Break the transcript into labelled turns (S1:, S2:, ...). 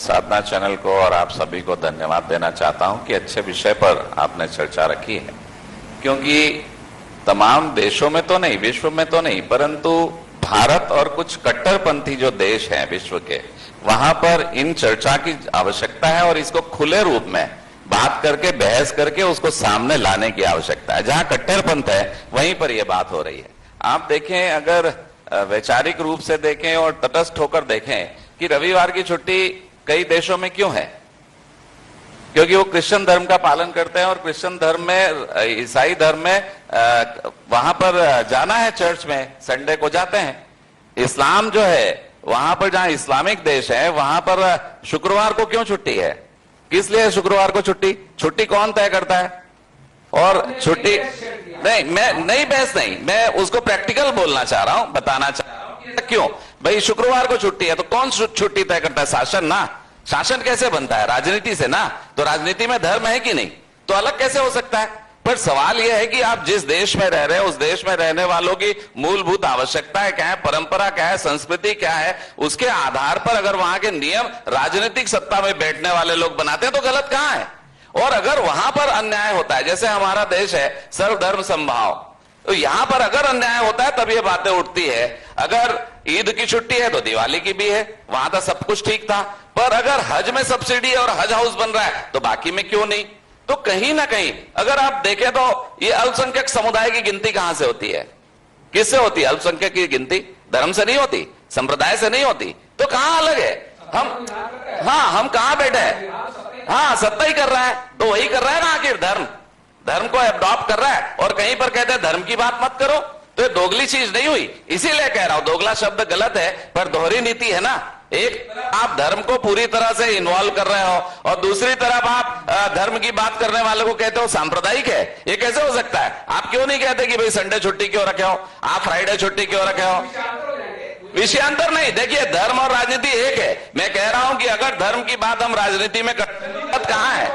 S1: साधना channel को और आप सभी को धन्यवाद देना चाहता हूं कि अच्छे विषय पर आपने चर्चा रखी है, क्योंकि तमाम देशों में तो नहीं, विश्व में तो नहीं, परंतु भारत और कुछ कट्टरपंथी जो देश हैं विश्व के, वहां पर इन चर्चा की आवश्यकता है और इसको खुले रूप में बात करके, बहस करके उसको सामने लाने की आवश्यकता है। जहां कट्टरपंथ है वहीं पर यह बात हो रही है। आप देखें, अगर वैचारिक रूप से देखें और तटस्थ होकर देखें कि रविवार की छुट्टी कई देशों में क्यों है, क्योंकि वो क्रिश्चियन धर्म का पालन करते हैं और क्रिश्चियन धर्म में, ईसाई धर्म में वहां पर जाना है, चर्च में संडे को जाते हैं। इस्लाम जो है वहां पर, जहां इस्लामिक देश है वहां पर शुक्रवार को क्यों छुट्टी है? किस लिए शुक्रवार को छुट्टी? छुट्टी कौन तय करता है? और छुट्टी नहीं, मैं नहीं बहस नहीं, मैं उसको प्रैक्टिकल बोलना चाह रहा हूं, बताना चाह रहा हूं क्यों भाई शुक्रवार को छुट्टी है। तो कौन छुट्टी तय करता है? शासन ना। शासन कैसे बनता है? राजनीति से ना। तो राजनीति में धर्म है कि नहीं? तो अलग कैसे हो सकता है? पर सवाल यह है कि आप जिस देश में रह रहे हैं उस देश में रहने वालों की मूलभूत आवश्यकताएं क्या है, परंपरा क्या है, संस्कृति क्या है, उसके आधार पर अगर वहां के नियम राजनीतिक सत्ता में बैठने वाले लोग बनाते हैं तो गलत कहां है? और अगर वहां पर अन्याय होता है, जैसे हमारा देश है सर्वधर्म समभाव, तो यहां पर अगर अन्याय होता है तब ये बातें उठती है। अगर ईद की छुट्टी है तो दिवाली की भी है, वहां तो सब कुछ ठीक था। पर अगर हज में सब्सिडी है और हज हाउस बन रहा है तो बाकी में क्यों नहीं? तो कहीं ना कहीं अगर आप देखें तो ये अल्पसंख्यक समुदाय की गिनती कहां से होती है? किससे होती है अल्पसंख्यक की गिनती? धर्म से नहीं होती, संप्रदाय से नहीं होती। तो कहां अलग है हम? हाँ, हम कहां बैठे हैं? हाँ, सत्ता ही कर रहा है, तो वही कर रहा है ना आखिर, धर्म को एडॉप्ट कर रहा है। और कहीं पर कहते हैं धर्म की बात मत करो, तो ये दोगली चीज नहीं हुई? इसीलिए कह रहा हूं, दोगला शब्द गलत है पर दोहरी नीति है ना। एक आप धर्म को पूरी तरह से इन्वॉल्व कर रहे हो और दूसरी तरफ आप धर्म की बात करने वाले को कहते हो सांप्रदायिक है। ये कैसे हो सकता है? आप क्यों नहीं कहते कि भाई संडे छुट्टी क्यों रखे हो, आप फ्राइडे छुट्टी क्यों रखे हो? विषयांतर नहीं। देखिए, धर्म और राजनीति एक है। मैं कह रहा हूं कि अगर धर्म की बात हम राजनीति में करते हैं, कहां है?